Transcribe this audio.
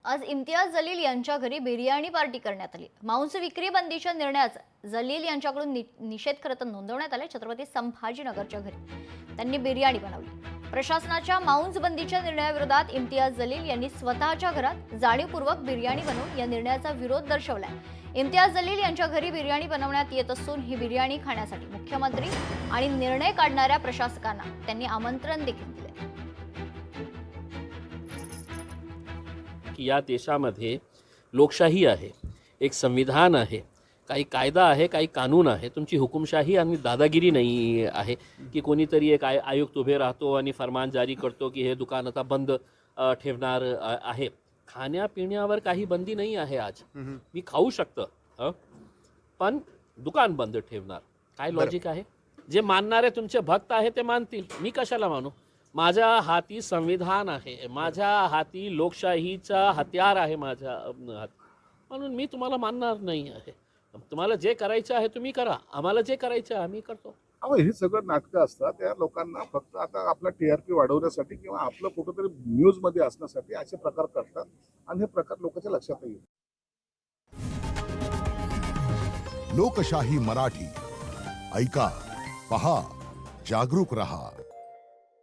आज इम्तियाज जलील यांच्या घरी बिर्याणी पार्टी करण्यात आली। मांस विक्री बंदीच्या निर्णयाचा जलील यांच्याकडून निषेध करत नोंदवण्यात आले। छत्रपती संभाजीनगरच्या घरी त्यांनी बिर्याणी बनवली। प्रशासनाच्या मांस बंदीच्या निर्णयाविरोधात इम्तियाज जलील यांनी स्वतःच्या घरात जाणीवपूर्वक बिर्याणी बनवून या निर्णयाचा विरोध दर्शवलाय। इम्तियाज जलील यांच्या घरी बिर्याणी बनवण्यात येत असून ही बिर्याणी खाण्यासाठी मुख्यमंत्री आणि निर्णय काढणाऱ्या प्रशासकांना त्यांनी आमंत्रण देखील दिले। या देशामध्ये लोकशाही आहे, एक संविधान आहे, काही कायदा आहे, काही कानून आहे। तुमची हुकुमशाही आणि दादागिरी नाही आहे की कोणीतरी एक आयुक्त उभे राहतो आणि फरमान जारी करतो की हे दुकान आता बंद ठेवणार आहे। खाण्यापिण्यावर काही बंदी नाही आहे। आज मी खाऊ शकतो, पण दुकान बंद ठेवणार काय लॉजिक आहे? जे मानणारे तुमचे भक्त आहे ते मानतील, मी कशाला मानू? माझ्या हाती संविधान आहे, माझ्या हाती लोकशाहीचा हत्यार आहे माझ्या हाती, म्हणून मी तुम्हाला मानणार नाही आहे। तुम्हाला जे करायचं आहे तुम्ही करा, आम्हाला जे करायचं आहे आम्ही करतो। अहो हे सगळं नाटकं असतात, त्या लोकांना फक्त आता आपला TRP वाढवण्यासाठी किंवा आपलं कुठेतरी न्यूजमध्ये असण्यासाठी असे प्रकार करतात आणि हे प्रकार लोकांच्या लक्षात येईल। लोकशाही मराठी ऐका, पहा, जागरूक रहा।